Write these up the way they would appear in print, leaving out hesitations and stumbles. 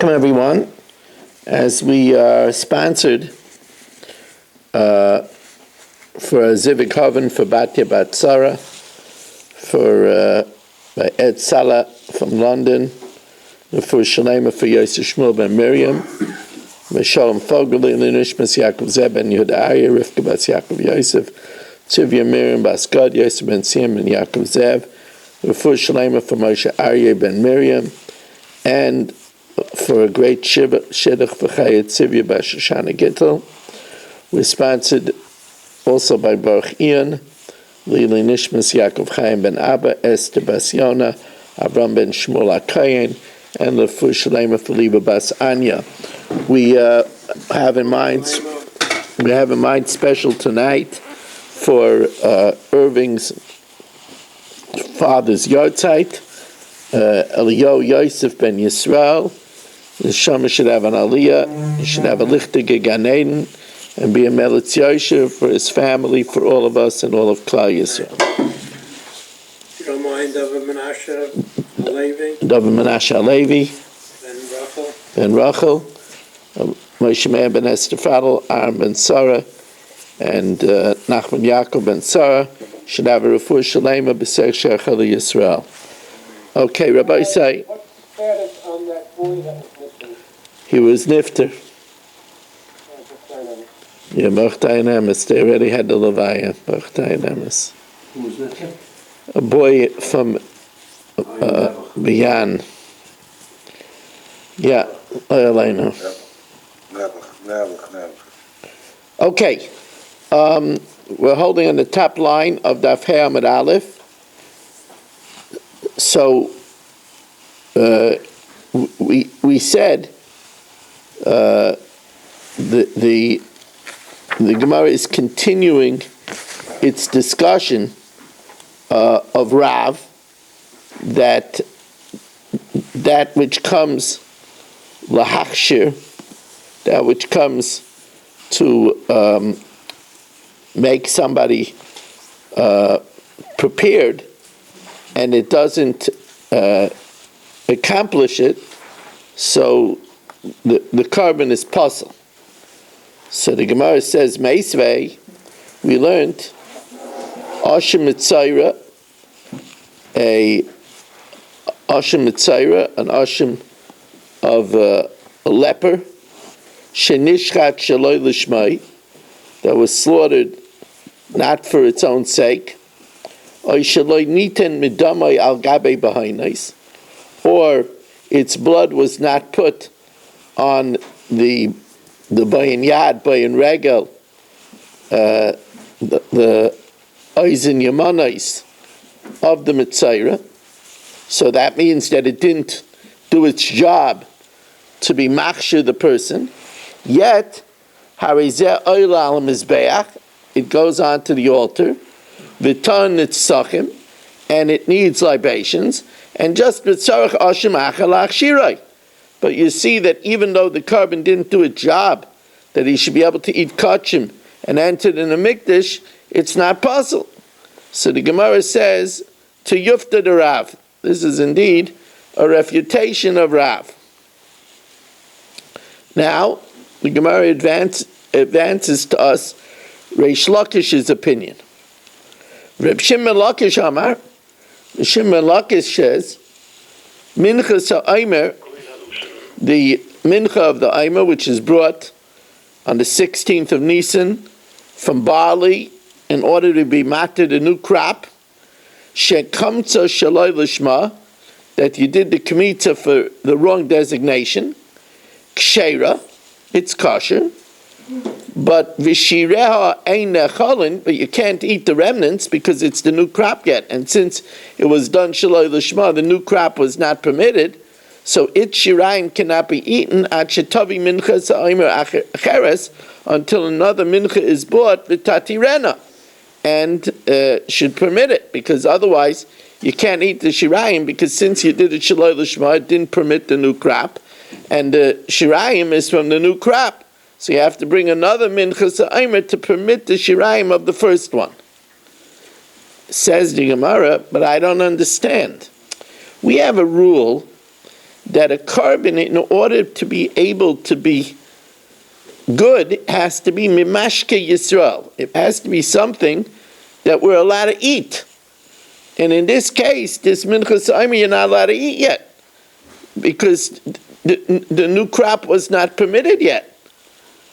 Welcome everyone, as we are sponsored for a Zivik Hoven for Batya Bat Sarah, for by Ed Salah from London, for Shalema for Yosef Shmuel ben Miriam, Meshalom Fogel in the Nishmas Yaakov Zeb ben Yehuda Arya, Rivka Bas Yaakov Yosef, Tivya Miriam Bas Gad, Yosef ben Siem ben Yaakov Zeb, for Shalema for Moshe Arya ben Miriam, and for a great Shidduch for Chayat Tzivya Bas Shoshana Gittel. We're sponsored also by Baruch Ian, Lili Nishmas Yaakov Chaim ben Abba, Esther Bas Yona, Avram ben Shmuel HaKayin, and Lefu Shalema for Liba Bas Anya. We have in mind special tonight for Irving's father's yahrzeit, Eliyahu Yosef ben Yisrael. The Shama should have an aliyah, he should have a lichtige Gan Eden, and be a melitz yoshev for his family, for all of us, and all of Klal Yisrael. If you don't mind, David Menachos Alevi, Ben Rachel, Moshe Meir ben Esther Fadl, Aaron ben Sarah, and Nachman Yaakov ben Sarah should have a refuah shalema b'ser shecha Yisrael. Okay, Rabbi say. What status on that boy that was missing? He was nifter. Yeah, Baruch Emes. They already had the Levaya. Baruch Emes. Who was nifter? A boy from Biyan. Yeah, I know. Never. Okay, we're holding on the top line of Daf Hei Amud Aleph. So we said the Gemara is continuing its discussion of Rav, that which comes lahachshir, that which comes to make somebody prepared, and it doesn't accomplish it, so the carbon is puzzle. So the Gemara says, Meisvei, we learned, Ashim Mitzayra, an Ashim of a leper, Shenishchat Shaloi Lishmai, that was slaughtered not for its own sake, or its blood was not put on the bayin yad, bayin regel, the oizen yamanais of the mitzayra. So that means that it didn't do its job to be machshir the person. Yet, harizeh oil al mizbeach, it goes on to the altar. V'ton nitzachim, and it needs libations, and just b'tzarach ashim achalach shirai. But you see that even though the carbon didn't do its job, that he should be able to eat kachim and enter in the mikdash, it's not possible. So the Gemara says to Yufta the Rav. This is indeed a refutation of Rav. Now the Gemara advances to us Reish Lakish's opinion. Reb Shimon Lakish Amar, Shimon Lakish says, Minchas ha'Omer, the mincha of the Omer, which is brought on the 16th of Nisan from barley in order to be mated a new crop, shekamtza shaloi lishma, that you did the kmitza for the wrong designation, kshera, it's kosher, but vishireha ein nechalin, but you can't eat the remnants because it's the new crop yet. And since it was done shaloi lishma, the new crop was not permitted, so its shirayim cannot be eaten at shetavi mincha sa'omer acheres, until another mincha is bought v'tatirena, and should permit it, because otherwise you can't eat the shirayim, because since you did it shaloi lishma, it didn't permit the new crop, and the shirayim is from the new crop. So you have to bring another mincha sa'omer to permit the shirayim of the first one. Says the Gemara, but I don't understand. We have a rule that a carbon, in order to be able to be good, has to be mimashke Yisrael. It has to be something that we're allowed to eat. And in this case, this minchas aimer you're not allowed to eat yet, because the new crop was not permitted yet.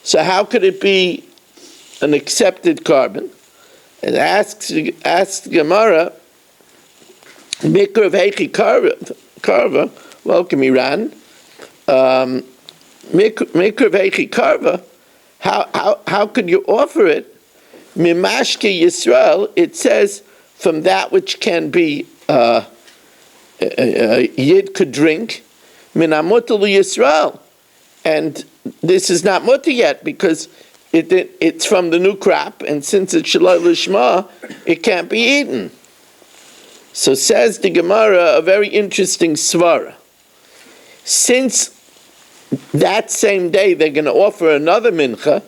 So how could it be an accepted carbon? And asks Gemara, Mikra of Heichi Karva, welcome Iran. Mikra of Heichi Karva, how could you offer it? Mimashke Yisrael, it says, from that which can be Yid could drink, Minamutal Yisrael. And this is not mutter yet, because it's from the new crop, and since it's Shalai Lishma, it can't be eaten. So says the Gemara, a very interesting svara. Since that same day they're going to offer another mincha,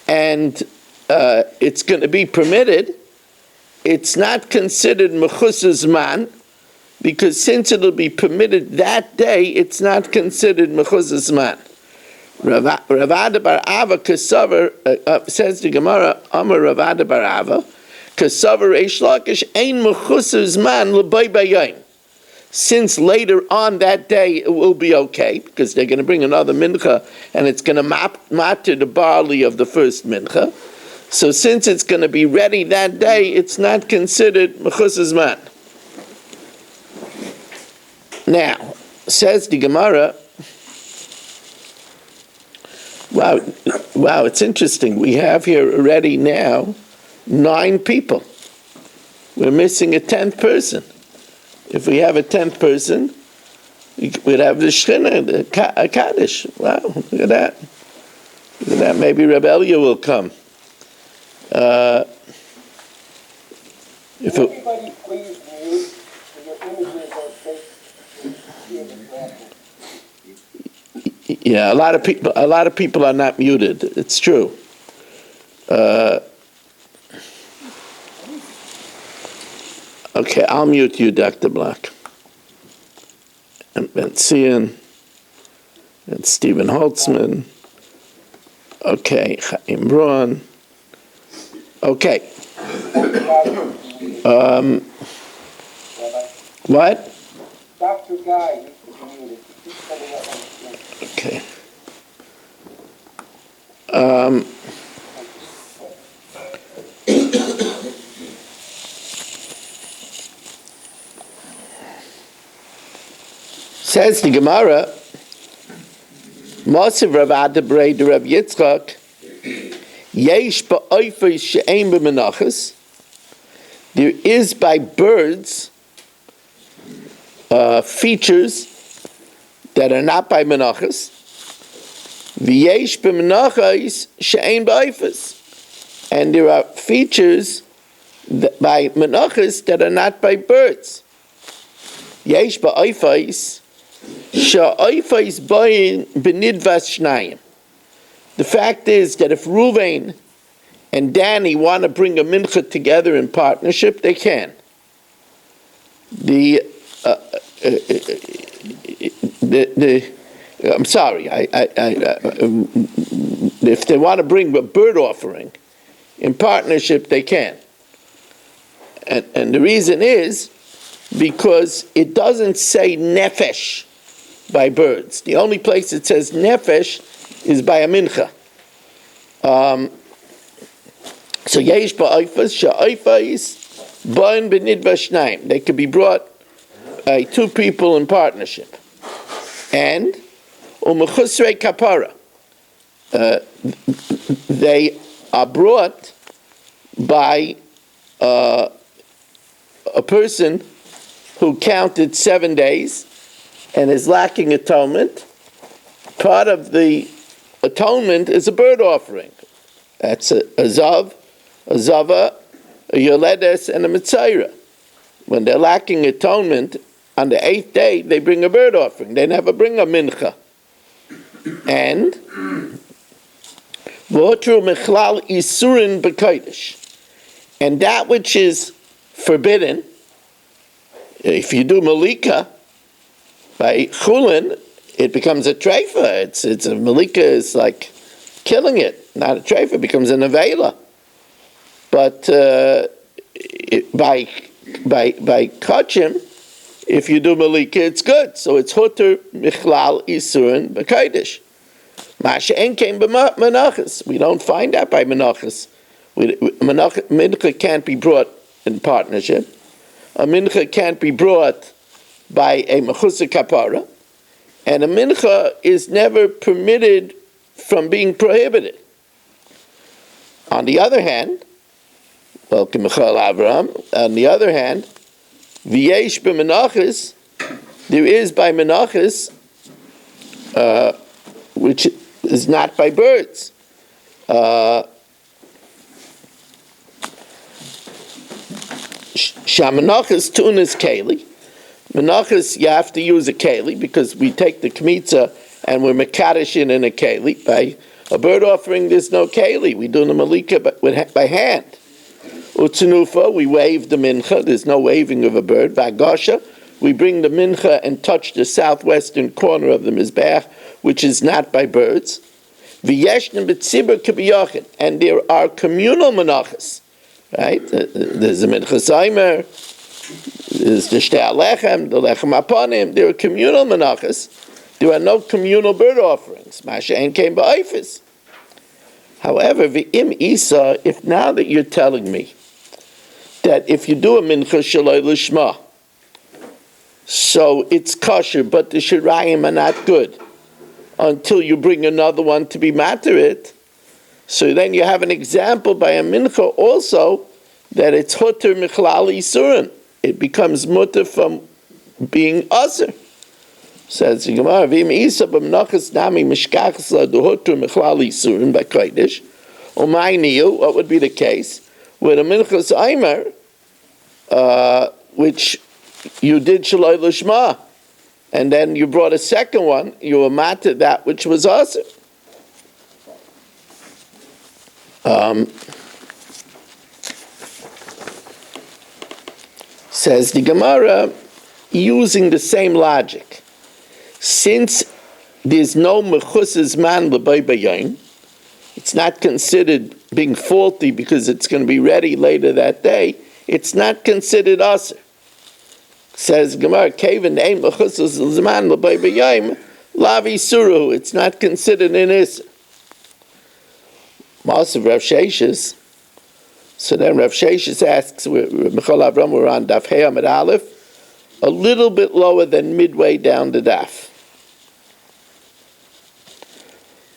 and it's going to be permitted, it's not considered mechusas man, because since it'll be permitted that day, it's not considered mechusas man. Ravada bar Ava kasavar, says the Gemara, Amar Ravada bar Ava, kasavar reish lakish ein mechusas man l'bay bayayim. Since later on that day it will be okay, because they're going to bring another mincha, and it's going to matter the barley of the first mincha. So since it's going to be ready that day, it's not considered mechusas man. Now, says the Gemara, wow, it's interesting. We have here already now 9 people. We're missing a 10th person. If we have a 10th person, we'd have the Shechina, a Kaddish. Wow, look at that. Look at that. Maybe Rebellia will come. If everybody please mute, your images are yeah, a lot of people are not muted. It's true. Okay, I'll mute you, Dr. Black. And Ben Cian, and Stephen Holtzman. Okay, Chaim Braun. Okay. What? Dr. Guy needs to be muted. Okay. Says the Gemara, Mosiv Rav Adabrei de Rav Yitzchak, Yesh ba'oifos she'ein b'menachos. There is by birds features that are not by menachos. V'yesh b'menachos she'ein ba'oifos. And there are features by menachos that are not by birds. Yesh ba'oifos she'oifos ba'in b'nidvas shnayim. The fact is that if Ruvain and Danny want to bring a mincha together in partnership, they can. I'm sorry. If they want to bring a bird offering in partnership, they can. And the reason is because it doesn't say nefesh by birds. The only place it says nefesh is by a mincha. So yesh ba'oifos she'oifos ba'in b'nidva shnayim. They could be brought 2 people in partnership. And umechusrei kapara. They are brought by a person who counted 7 days and is lacking atonement. Part of the atonement is a bird offering. That's a zav, a zava, a yoledes, and a mitzayra. When they're lacking atonement, on the 8th day, they bring a bird offering. They never bring a mincha. And v'otru mechlal isurin b'kodesh. And that which is forbidden, if you do malika, By chulin, it becomes a treifa. It's a malika is like killing it, not a treifa. It becomes an avela. But by kachim, if you do malika, it's good. So it's huter michlal isurin b'kodesh. Masha en came menachos. We don't find that by menachos. Mincha can't be brought in partnership. A mincha can't be brought by a mechusa kapara, and a mincha is never permitted from being prohibited. On the other hand, well, K'Michal Avraham, on the other hand, v'yesh b'menachos, there is by menachos, which is not by birds. Shamenachos tunas keli. Menachos, you have to use a keli because we take the kmitza and we're mekadosh in a keli. By a bird offering, there's no keli. We do the malika by hand. Utzanufa, we wave the mincha. There's no waving of a bird. Vagasha, we bring the mincha and touch the southwestern corner of the mizbeach, which is not by birds. V'yeshnem b'tzibur k'biyachin, and there are communal menachos. Right? There's a minchas aimer, there's the shtei alechem, the lechem aponim. There are communal menachos. There are no communal bird offerings. Masha en came ba'ifis. However, v'im isa, if now that you're telling me that if you do a mincha shaloi lishma, so it's kosher, but the shirayim are not good until you bring another one to be materit. So then you have an example by a mincha also that it's hutter michlal isurin. It becomes mutter from being aser. Says the Gemara, v'im isa b'menachos nami mishkachas la duhutter michlal isurin by kodesh. Umayniu, what would be the case with a minchas aimer, which you did shaloi lishma, and then you brought a second one, you were matter that which was aser. Says the Gemara, using the same logic, since there's no mechusas man l'bay b'yayim, it's not considered being faulty because it's going to be ready later that day. It's not considered aser. Says Gemara, Kevin ein mechusas man l'bay b'yayim lavi suru. It's not considered an iser. Most of Rav Sheshes. So then Rav Sheshes asks, Michal Avram, we're on Daf Hey Amid Aleph, a little bit lower than midway down the Daf.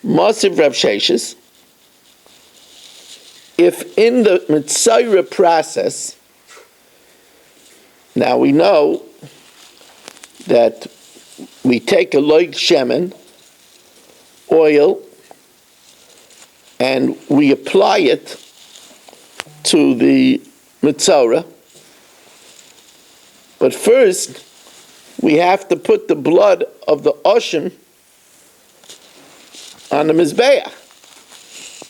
Most of Rav Sheshes, if in the Mitzayra process, now we know that we take a loig shemen, oil, and we apply it to the mitzora. But first, we have to put the blood of the oshim on the mizbeach.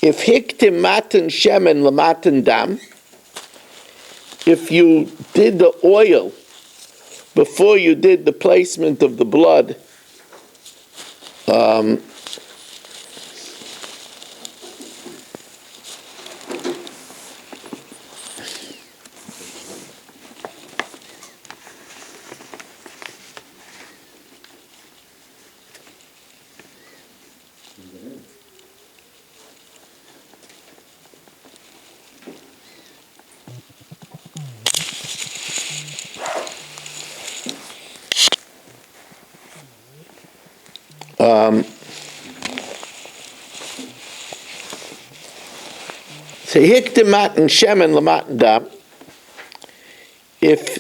If hiktim matan shemen lamatan dam, if you did the oil before you did the placement of the blood, so hiktim matan shemen lamatan dam, if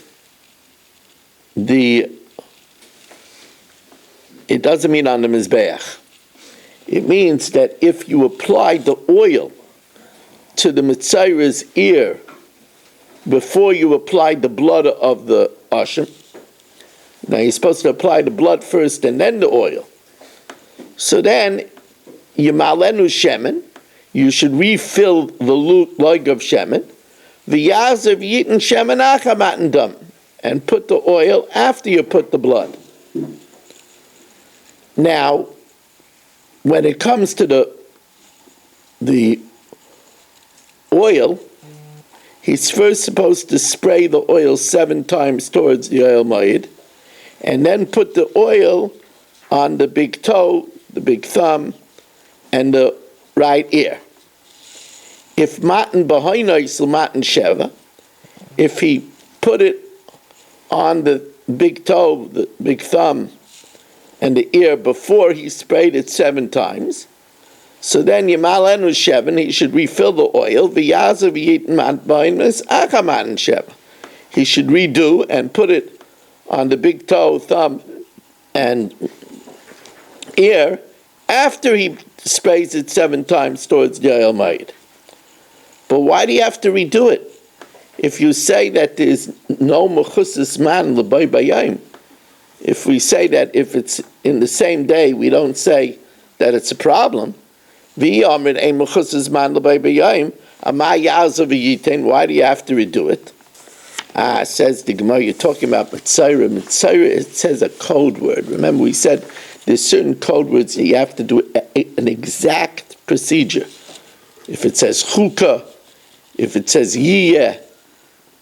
it doesn't mean on the mizbeach. It means that if you apply the oil to the mitzayra's ear before you apply the blood of the ashim, now you're supposed to apply the blood first and then the oil. So then, yimalenu shemen, you should refill the lug of shemen, the yazav yitin shemen achamatan dam, and put the oil after you put the blood. Now, when it comes to the oil, he's first supposed to spray the oil 7 times towards the oil ma'id, and then put the oil on the big toe, the big thumb, and the right ear. If matan b'hoinoisel matan sheva, if he put it on the big toe, the big thumb, and the ear before he sprayed it 7 times, so then Yamalenu Shevan, he should refill the oil. V'yazav yitin matbainis achaman sheva. He should redo and put it on the big toe, thumb, and ear after he sprays it 7 times towards the oil ma'id. But why do you have to redo it? If you say that there's no mechusis man l'bay bayayim, if we say that if it's in the same day, we don't say that it's a problem. Why do you have to redo it? Says the Gemara, you're talking about Mitzayra. Mitzayra, it says a code word. Remember, we said there's certain code words that you have to do an exact procedure. If it says chukah, if it says yiyeh,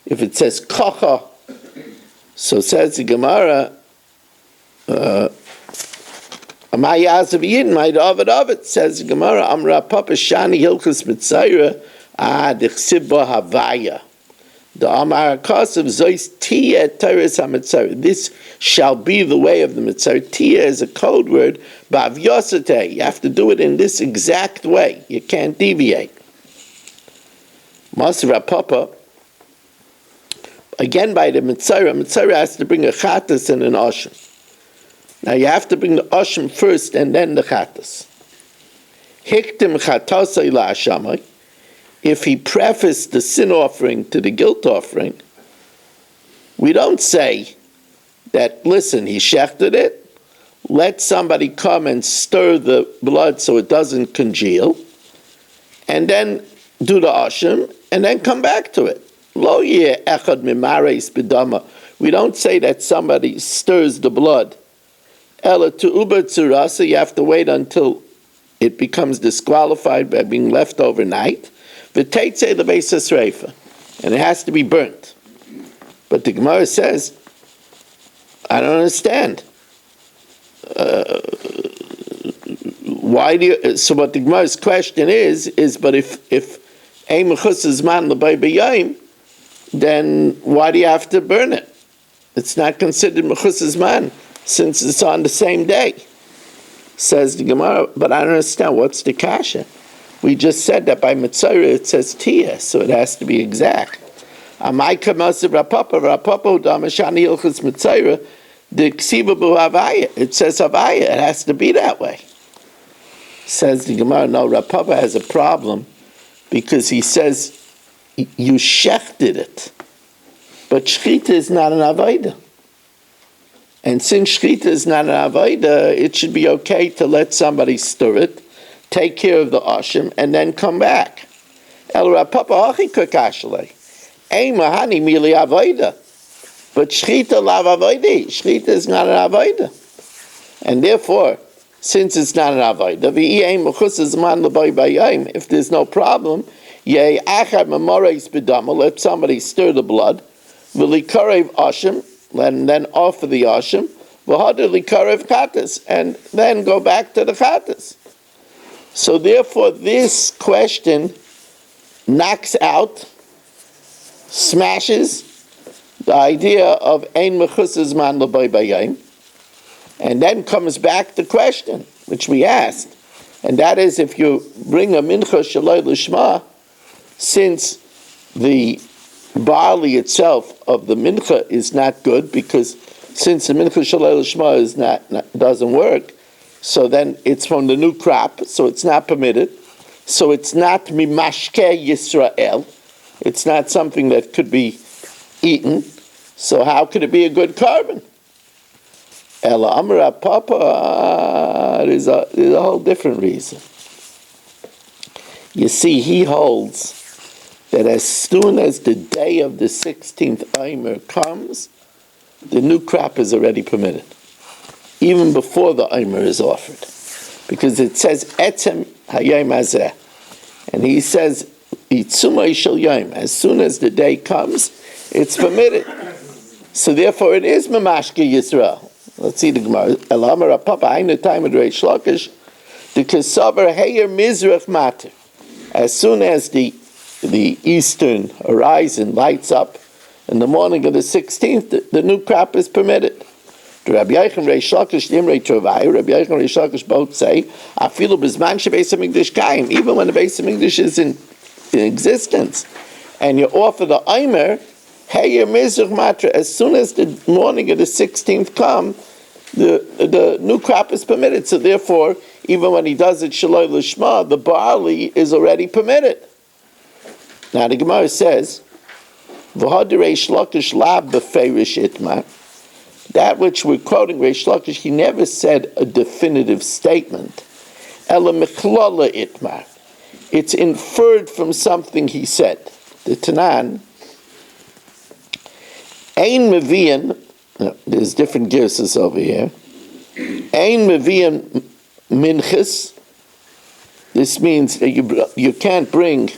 if it says kacha, so says the Gemara, says the Gemara, Amra Papa Shani Hilchus Mitzayra, Dechsib Ba Havaya. The Amar Kasav Zois Tia Teres HaMitzayra. This shall be the way of the Mitzayra. Tia is a code word, Bav Yosate. You have to do it in this exact way. You can't deviate. Masra Papa, again by the Mitzayra has to bring a Chatas and an Asham. Now you have to bring the Asham first and then the Chatas. Hiktim Chatasai La'ashamai. If he prefaced the sin offering to the guilt offering, we don't say that, listen, he shechted it, let somebody come and stir the blood so it doesn't congeal, and then do the asham, and then come back to it. Lo yeh echad mimareis b'dama. We don't say that somebody stirs the blood. Ela to uber tzurasa, you have to wait until it becomes disqualified by being left overnight. V'teitze the beis hasreifa, and it has to be burnt. But the Gemara says, I don't understand. Why do you? So what the Gemara's question is, but if ein mechusas man l'bay b'yayim, then why do you have to burn it? It's not considered mechusas man since it's on the same day. Says the Gemara, but I don't understand. What's the kasha? We just said that by Mitzayra it says Tia, so it has to be exact. Amai kamasa rapapa damashani ilchus Mitzayra, the ksiva bu havaya. It says havaya. It has to be that way. Says the Gemara, no, Rapapa has a problem because he says you shechted it, but shchita is not an avodah. And since shchita is not an avodah, it should be okay to let somebody stir it, take care of the ashim, and then come back. El Rapapa hachi kakashle, ein mahani mili avodah, but shchita lav avodah. Shchita is not an avodah, and therefore, since it's not an avodah, if there's no problem, let somebody stir the blood, and then offer the ashim, and then go back to the chatas. So therefore, this question knocks out, smashes the idea of ein mechusas man l'bay bayayim. And then comes back the question, which we asked, and that is if you bring a mincha shaloi l'shma, since the barley itself of the mincha is not good, because since the mincha shaloi l'shma is not doesn't work, so then it's from the new crop, so it's not permitted. So it's not mimashke Yisrael. It's not something that could be eaten. So how could it be a good carbon? Ela Amra Papa, there's a whole different reason. You see, he holds that as soon as the day of the 16th Omer comes, the new crop is already permitted. even before the Omer is offered. Because it says, Etzem Hayom Hazeh. And he says, Itzumay Shel Yom. As soon as the day comes, it's permitted. So therefore it is Mamashke Yisrael. Let's see the Gemara. Elamar Papa Aina time of Reish Lakish. The Kesavar Heyer Mizrach Mater. As soon as the eastern horizon lights up in the morning of the 16th, the new crop is permitted. Rabbi Yochanan Reish Lakish Nimrei Travayu. Rabbi Yochanan Reish Lakish both say, Afilu Bizman Shebeis HaMikdash Kaim. Even when the Beis HaMikdash is in existence, and you offer the Omer, Heyer Mizrach Matra, as soon as the morning of the 16th come, the new crop is permitted. So therefore, even when he does it Shaloi Lishma, the barley is already permitted. Now the Gemara says, V'had Reish Lakish lab b'feirish itmar. That which we're quoting Reish Lakish, he never said a definitive statement. Ela mechlala itmar. It's inferred from something he said. The Tanan, Ein Mevian, there's different girses over here. Ein Mevian minchas. This means that you can't bring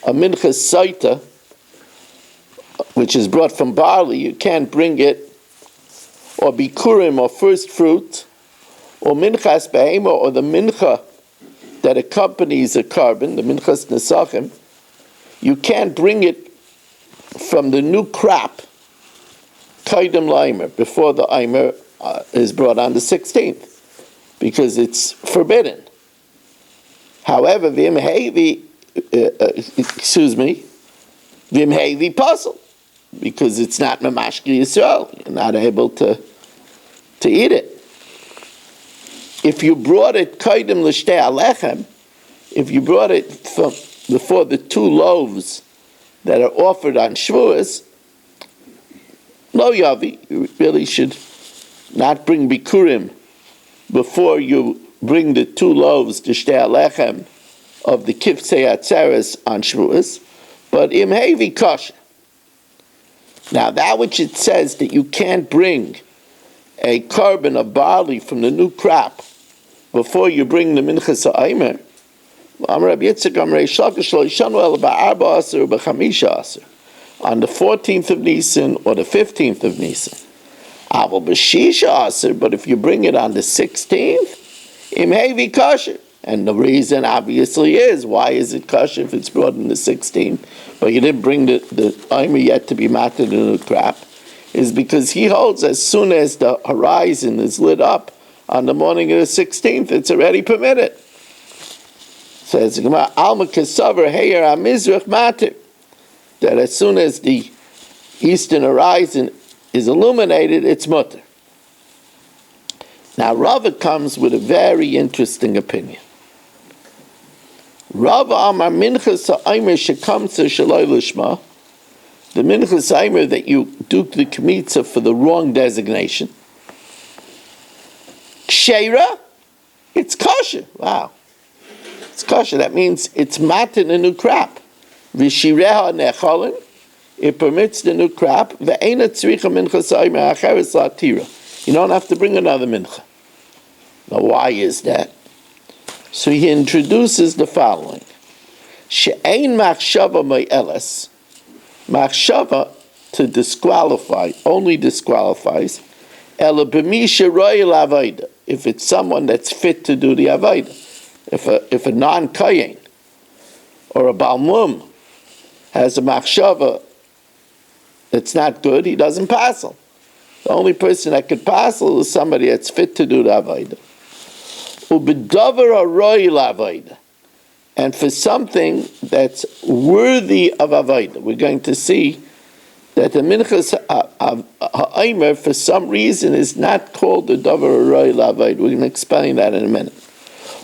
a minchas saita, which is brought from barley. You can't bring it, or bikurim, or first fruit, or minchas behema, or the mincha that accompanies a carbon, the minchas nesachim. You can't bring it from the new crop, kaidem laimer, before the aimer is brought on the 16th, because it's forbidden. However, vim hevi puzzle, because it's not mamashki Yisrael. You're not able to eat it. If you brought it kaidem l'shtei alechem, if you brought it from before the 2 loaves that are offered on Shavuos, lo yavi, you really should not bring bikurim before you bring the 2 loaves to shtei alechem of the kifsei atzeres on Shavuos, but im hevi kosher. Now that which it says that you can't bring a carbon of barley from the new crop before you bring the minchas ha'aymer, on the 14th of Nisan or the 15th of Nisan. But if you bring it on the 16th, im hevi kosher. And the reason obviously is, why is it kosher if it's brought in the 16th, but you didn't bring the aymer yet to be mated in the crop, is because he holds as soon as the horizon is lit up on the morning of the 16th, it's already permitted. Says Alma Kesavar Heyer HaMizrach Matir, that as soon as the eastern horizon is illuminated, it's mutter. Now Rava comes with a very interesting opinion. Rava Amar Minchas Ha'aymer Shekamsa Shaloi Lishma, the Minchas Ha'aymer that you do the Kmitza for the wrong designation. Ksheira, it's kosher. Wow. It's kosher. That means it's matin a new crop. Vishireha necholim, it permits the new crop. Ve'ena tzricha minchas ha'aymer acheres la'atira. You don't have to bring another mincha. Now why is that? So he introduces the following. She'ein machshava me'eles. Machshava, to disqualify, only disqualifies. Ela b'misha royal avoda. If it's someone that's fit to do the avoda. If a non-kayin or a balmum has a machshava that's not good, he doesn't passel. The only person that could passel is somebody that's fit to do the avodah. Ubedavar aroyil avodah, and for something that's worthy of avodah, we're going to see that the minchas ha'aymer for some reason is not called the davar aroyil avodah. We're going to explain that in a minute.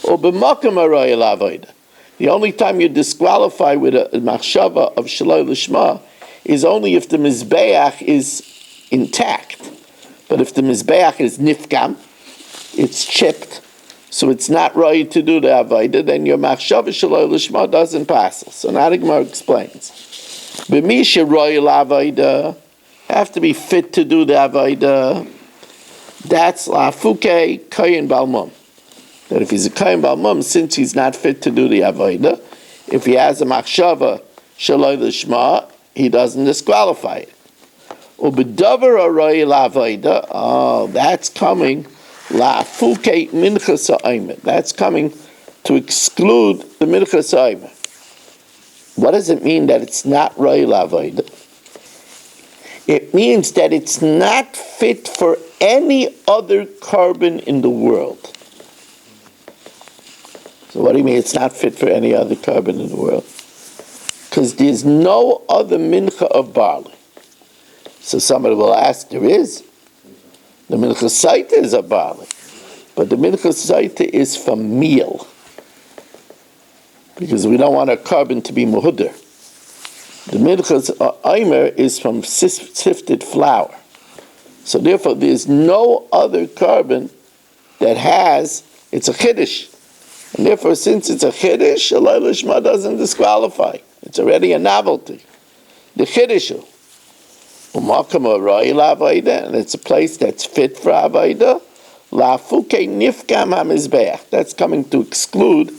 Ubemakam aroyil avodah. The only time you disqualify with a machshava of shaloi lishma is only if the mizbeach is intact. But if the mizbeach is nifgam, it's chipped, so it's not right to do the avodah, then your machshava shaloi lishma doesn't pass. So now the Gemara explains. B'misha royal avodah, have to be fit to do the avodah. That's lafuke kayin balmum. That if he's a kayin balmum, since he's not fit to do the avodah, if he has a machshava shaloi l'shma, he doesn't disqualify it. Ubedavar aroi la'avodah. Oh, that's coming lafuke minchas ha'omer. That's coming to exclude the minchas ha'omer. What does it mean that it's not roi la'avodah? It means that it's not fit for any other carbon in the world. So what do you mean it's not fit for any other carbon in the world? Because there's no other mincha of barley. So somebody will ask, there is. The mincha saita is of barley. But the mincha saita is from meal. Because we don't want our carbon to be muhudr. The minchas omer is from sifted flour. So therefore there's no other carbon that has, it's a chiddush. And therefore since it's a chiddush, Shaloi Lishma doesn't disqualify. It's already a novelty. The chiddushu. Umakam aroi la'avodah, and it's a place that's fit for avodah. La'fuke nifkam ha'mizbeach. That's coming to exclude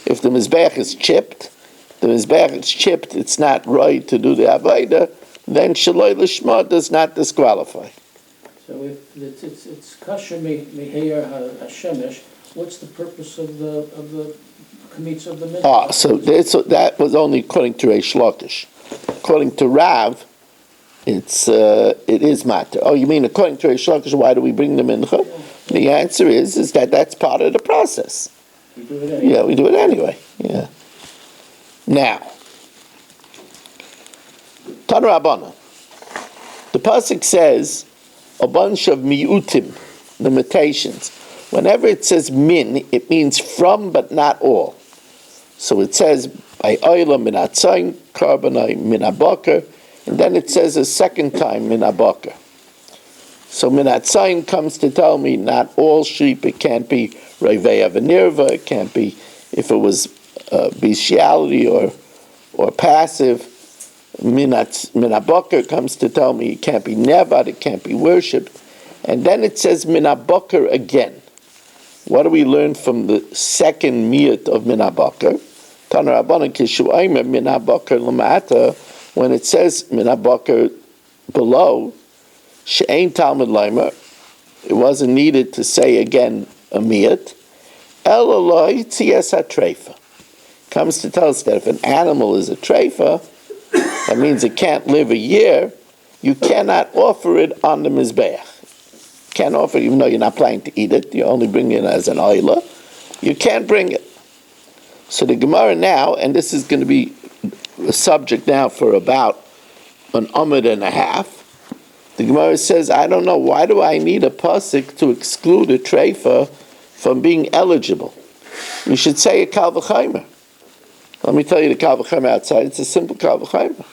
if the mizbeach is chipped. The mizbeach is chipped, it's not right to do the avodah, then Shaloi Lishma does not disqualify. So if it's kasher meheir hashemesh, what's the purpose of the kamitz of the mitzvah? So that was only according to Reish Lakish. According to Rav, it is matter. Oh, you mean according to Reish Lakish, why do we bring the mincha? Yeah. The answer is that that's part of the process. We do it anyway. Yeah, we do it anyway. Yeah. Now, Tana Rabbana. The pasuk says a bunch of miutim, limitations. Whenever it says min, it means from but not all. So it says by oila min atzayin, karbonai min abakar, and then it says a second time min abakar. So min atzayin comes to tell me not all sheep. It can't be reveya v'nirva. It can't be if it was bestiality or passive. Min abakar comes to tell me it can't be nevad. It can't be worshipped. And then it says min abakar again. What do we learn from the second miyut of min abakar? Tana Rabbanan kishu aimer min abakar lamata. When it says min abakar below, she'ein talmud leimer, it wasn't needed to say again a miyut. El aloi tzias hatreifa. Comes to tell us that if an animal is a treifa, that means it can't live a year. You cannot offer it on the mizbeach. Can't offer it, even though you're not planning to eat it. You only bring it as an oila. You can't bring it. So the Gemara now, and this is going to be a subject now for about an amud and a half. The Gemara says, I don't know, why do I need a pasuk to exclude a treifa from being eligible? You should say a kal v'chaimer. Let me tell you the kal v'chaimer outside. It's a simple kal v'chaimer.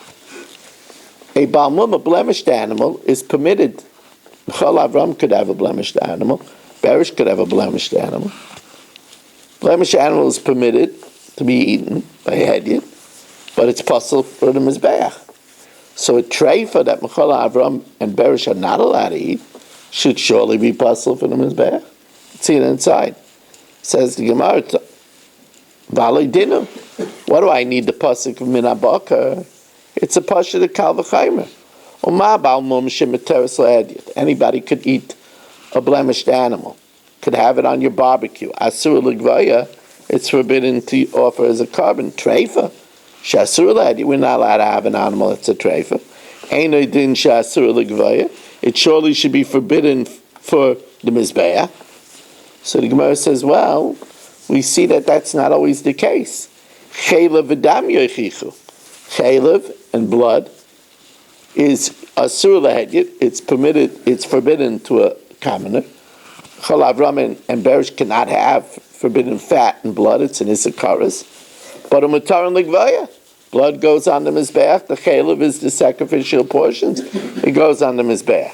A balmum, a blemished animal, is permitted. Chol Avram could have a blemished animal. Berish could have a blemished animal. Blemished animal is permitted to be eaten by a hedyot, but it's possible for the mizbeach. So a treifa that Mechol Avram and Berish are not allowed to eat should surely be possible for the mizbeach. See it inside. Says the Gemara, V'alei dinu. What do I need the pasuk of min abakar? It's a pasuk of kal v'chaimer. Anybody could eat a blemished animal, could have it on your barbecue. Asur l'gvaya, it's forbidden to offer as a carbon. Treifa, shasur l'hediyah, we're not allowed to have an animal that's a treifa. Einay din shasur l'gvaya, it surely should be forbidden for the mizbeah. So the Gemara says, well, we see that that's not always the case. Chaylev v'dam yochichu. Chaylev and blood is asur l'hediyah. It's permitted. It's forbidden to a commoner. Chol Avram and Berish cannot have forbidden fat and blood. It's an isakaris. But a mutar and ligvaya, blood goes on the mizbeach. The chaylev is the sacrificial portions. It goes on the mizbeach.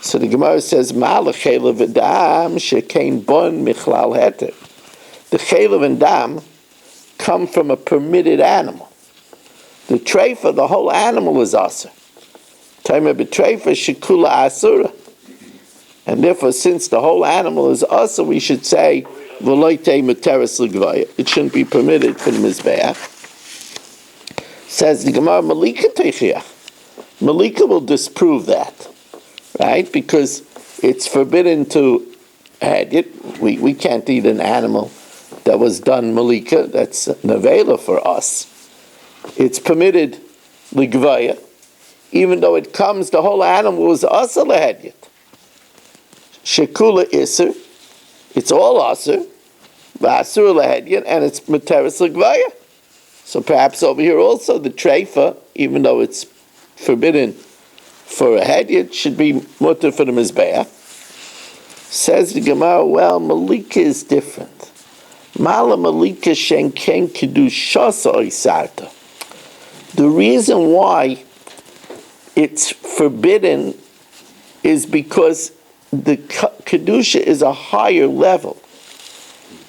So the Gemara says, Ma l'chaylev v'dam shekein bon michlal heter. The chaylev and dam come from a permitted animal. The treifa, the whole animal is asur. Taima b'treifa shekula asura. And therefore, since the whole animal is also, we should say, v'loitei materis l'gvaya. It shouldn't be permitted for the mizbeach. Says the Gemara, Malika teichiach. Malika will disprove that, right? Because it's forbidden to hadyat. We can't eat an animal that was done Malika. That's nevela for us. It's permitted l'gvaya, even though it comes, the whole animal was asa lehadyat. Shekula iser, it's all aser, v'asur lehadyat, and it's materis l'gvaya. So perhaps over here also the treifa, even though it's forbidden for a hadyat, should be mutter for the mizbeach. Says the Gemara, well, Malika is different. Mala Malika shen ken kedushasa oisarta. The reason why it's forbidden is because the kedusha is a higher level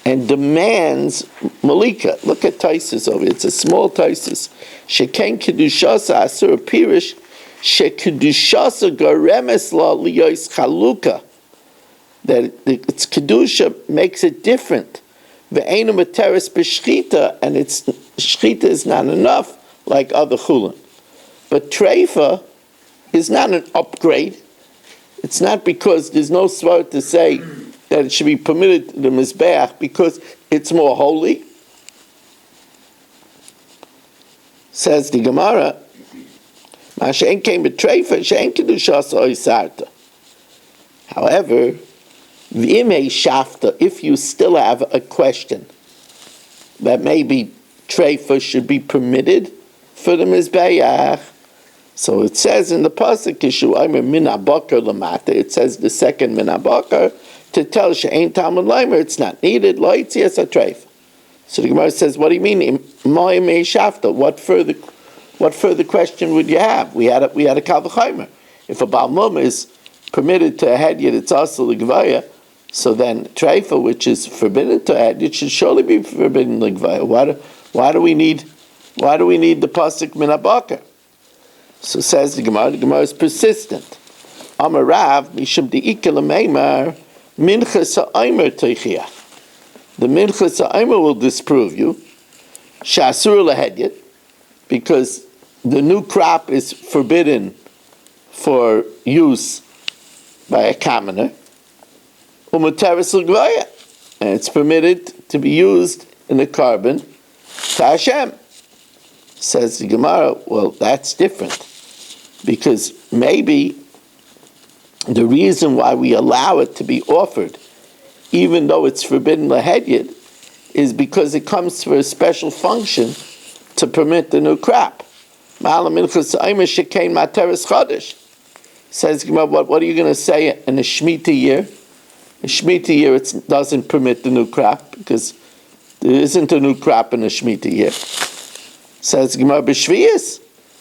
and demands Malika. Look at Taisus over here. It's a small Taisus. Sheken kedushasa asur pirish shekedushasa garemes la liyos chaluka. That its kedusha makes it different. Ve'enu materis b'shchita, and its shchita is not enough like other chulin. But treifa is not an upgrade. It's not because there's no svar to say that it should be permitted to the mizbeach because it's more holy. Says the Gemara, Ma she'en came with treifa, she'en kedushas oisarta. However, v'imei shafta, if you still have a question that maybe treifa should be permitted for the mizbeach, so it says in the pasuk, Kishu Aimer min abakar lamata, it says the second min abakar, to tell she'ein Talmud Leimer, it's not needed, lo yitzias ha-treifa. So the Gemara says, what do you mean, ma'imei shafta? What further question would you have? We had a kal v'chaimer. If a Baal Mum is permitted to hadyat, it's also l'gvaya, so then treifa, which is forbidden to hadyat, should surely be forbidden l'gvaya. Why do we need the pasuk min abakar? So says the Gemara is persistent. Amar Rav, mishum de'ika l'meimar, minchas ha'aymer teichiach. The minchas ha'aymer will disprove you, sha'asur lehadyat, because the new crop is forbidden for use by a commoner, u'muteres l'gvaya, and it's permitted to be used in the carbon to Hashem. Says the Gemara, well, that's different. Because maybe the reason why we allow it to be offered, even though it's forbidden lehadyat, is because it comes for a special function to permit the new crop. Says Gemara, what are you going to say in a Shemitah year? A Shemitah year it doesn't permit the new crop because there isn't a new crop in a Shemitah year. Says Gemara b'Shviyas.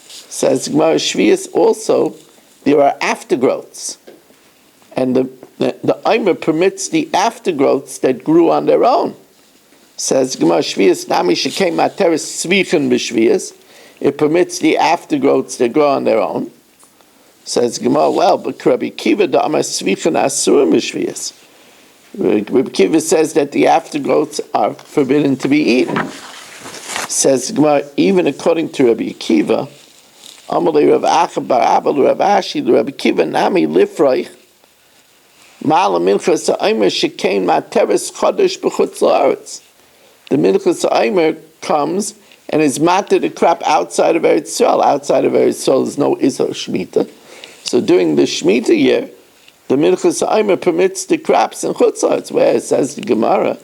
Says Gemara Shviyas also, there are aftergrowths. And the Aimer permits the aftergrowths that grew on their own. Says Gemara Shviyas, Nami Shekem Materis Svichen b'Shviyas. It permits the aftergrowths that grow on their own. Says Gemara, well, but Rabbi Kiva Da'amar Svichen Asurim b'Shviyas. Rabbi Kiva says that the aftergrowths are forbidden to be eaten. Says Gemara, even according to Rabbi Kiva, Amalei Rav Acha bar Abba Rav Ashi Rabbi Kiva Nami Lifroich Ma'ala Minchas Ha'aymer Shekein Materes Chodesh B'chutz La'aretz. The Minchas Ha'aymer comes and is matter the crop outside of Eretz Yisrael. Outside of Eretz Yisrael is no Isra Shemitah. So during the Shemitah year, the Minchas Ha'aymer permits the crops in Chutz La'aretz, where it says the Gemara,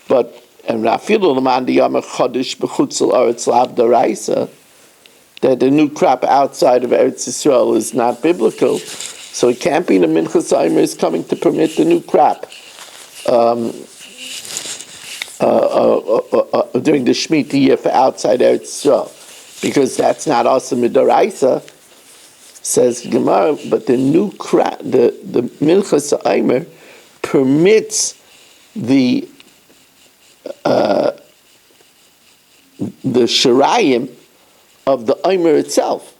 but and Rafilu L'man Diyamer Chodesh B'chutz La'aretz Lav D'Oraisa, that the new crop outside of Eretz Yisrael is not biblical, so it can't be the Minchas Ha'aymer is coming to permit the new crop during the Shemitah year for outside Eretz Yisrael, because that's not also Midoraisa, says Gemara, but the new crop, the Minchas Ha'aymer permits the Shirayim of the Aimer itself,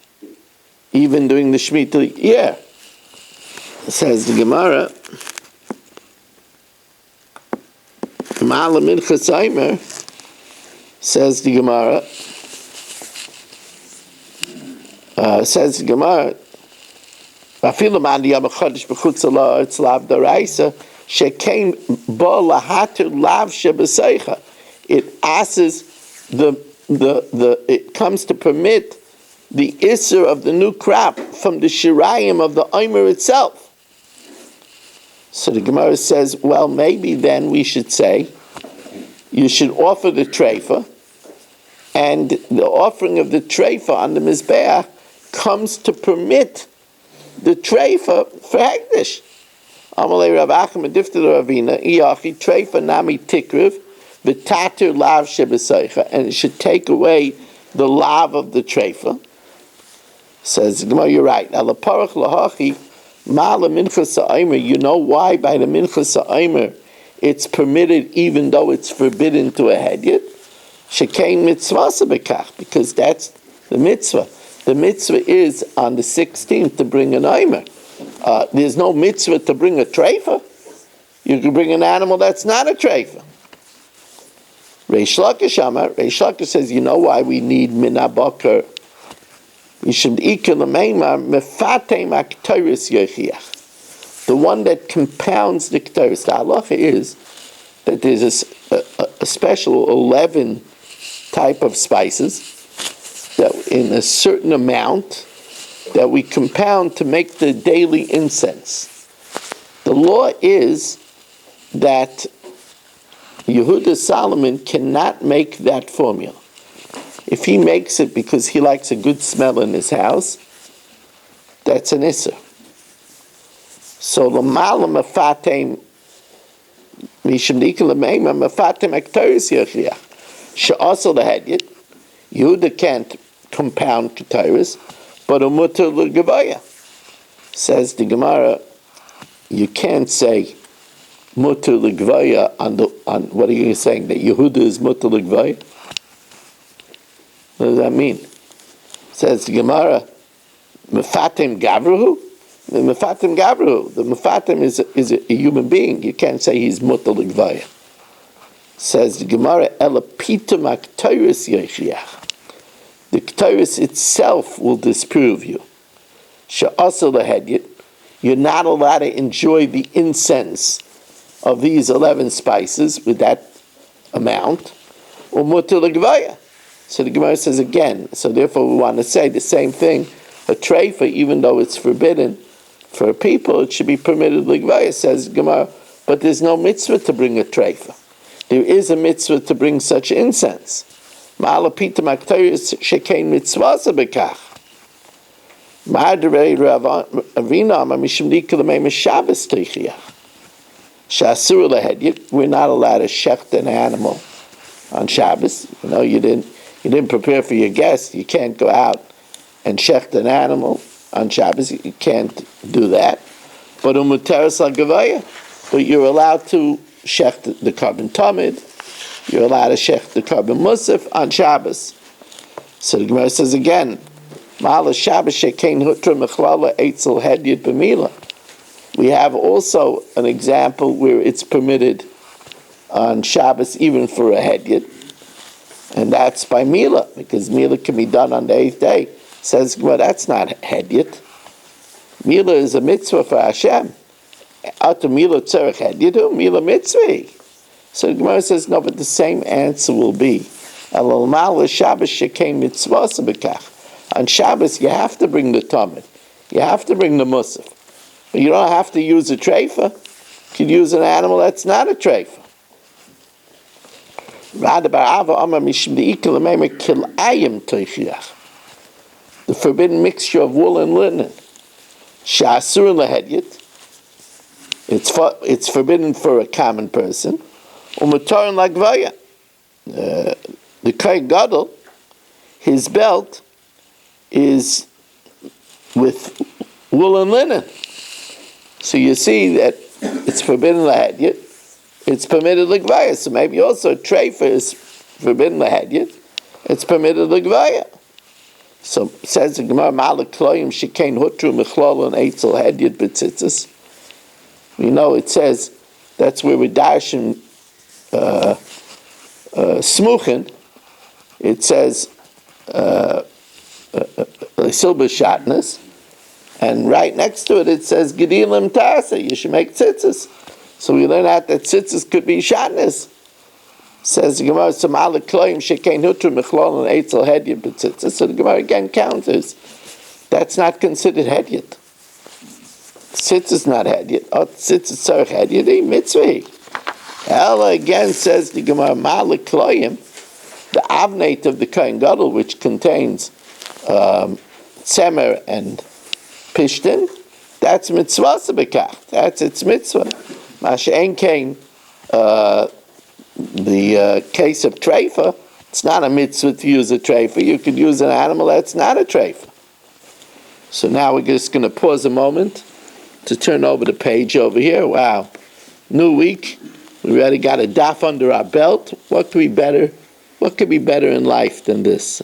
even during the Shemitah year. Says the Gemara, Ma'ala Minchas Omer, says the Gemara, Afilu man diyam chodesh b'chutz ha'la'aretz lav d'oraisa shekein bo lahater lav shebeseicha. It asks it comes to permit the isser of the new crop from the shirayim of the omer itself. So the Gemara says, well, maybe then we should say you should offer the treifa, and the offering of the treifa on the mizbeach comes to permit the treifa for hekdesh. Amalei Rav Achim Adifta Ravina Iachi treifa nami tikriv v'tater lav shebeseicha, and it should take away the lav of the treifa. Says Gemara, you're right. Alaparach lahachi ma'ala minchas ha'omer. You know why by the minchas ha'omer it's permitted even though it's forbidden to a hedyot? Shekein mitzvah bekach, because that's the mitzvah. The mitzvah is on the 16th to bring an omer. There's no mitzvah to bring a treifa. You can bring an animal that's not a treifa. Reish Lakish Amar, Reish Lakish says, you know why we need minabakar? The one that compounds the k'taris. The halacha is that there's a special 11 type of spices that in a certain amount that we compound to make the daily incense. The law is that Yehuda Solomon cannot make that formula. If he makes it because he likes a good smell in his house, that's an isser. So l'mala mefatem mishum dikul l'meima mefatem aktaris yachliach she'asel lehedyot. Yehuda can't compound k'taris, but a mutter l'gevaya. Says the Gemara, you can't say mutter l'gevaya on what are you saying, that Yehuda is mutter l'gevaya? What does that mean? Says the Gemara, mefatim gavruhu. The mefatim gavruhu. The mefatim is a human being. You can't say he's mutter l'gevaya. Says the Gemara, elapitum aktaris yachliach. The k'taris itself will disprove you. She'asel lehedyot. You're not allowed to enjoy the incense of these 11 spices with that amount. Or mutter l'gevaya. So the Gemara says again, so therefore we want to say the same thing. A treifa, even though it's forbidden for people, it should be permitted l'gevaya, says the Gemara, but there's no mitzvah to bring a treifa. There is a mitzvah to bring such incense. Ma'ala pita maktaris shekein mitzvah bekach. Ma'adrei Ravina mishum dikul l'meim Shabbos teichiach. Sha'asur lehedyot. We're not allowed to shecht an animal on Shabbos. You know, you didn't prepare for your guest. You can't go out and shecht an animal on Shabbos. You can't do that. But umuteres al-gevaya. But you're allowed to shecht the carbon tamid. You're allowed to shecht the carbon musaf on Shabbos. So the Gemara says again, Ma'ala Shabbos shekein hutra mechlala eitzel hedyot b'mila. We have also an example where it's permitted on Shabbos even for a hedyot, and that's by mila, because mila can be done on the 8th day. Says, well, that's not hedyot. Mila is a mitzvah for Hashem. Ata mila tzarech hedyot, mila mitzvah. So the Gemara says, no, but the same answer will be, on Shabbos, you have to bring the tamid. You have to bring the musaf. But you don't have to use a treifa. You could use an animal that's not a treifa. The forbidden mixture of wool and linen. It's forbidden for a common person. The Kohen Gadol, his belt is with wool and linen. So you see that it's forbidden lahadyot, it's permitted l'gvaya. So maybe also a treifa is forbidden lahadyot, it's permitted l'gvaya. So says the Gemara, Ma'ala kloyim shekein hutru mechlol and eitzel hadyot b'tzitzis. You know, it says that's where we're dashing smuchen, it says silba shatnez, and right next to it it says gedilim tasa. You should make tzitzis. So we learn out that tzitzis could be shatnez. Says the Gemara, "Samala kloim shekein hutru mechlol and eitzel hedyet b'tzitzis." So the Gemara again counters. That's not considered hedyet. Tzitz is not hedyet. Oh, tzitz is tzarech hedyet. Mitzvah. Ella again says the Gemara, "Mala kloim," the avnate of the kohen gadol, which contains tzemer and pishtin. That's mitzvah sebekach. That's its mitzvah. Mashe'en kain. The case of treifa, it's not a mitzvah to use a treifa. You could use an animal that's not a treifa. So now we're just going to pause a moment to turn over the page over here. Wow, new week. We already got a daf under our belt. What could be better? What could be better in life than this?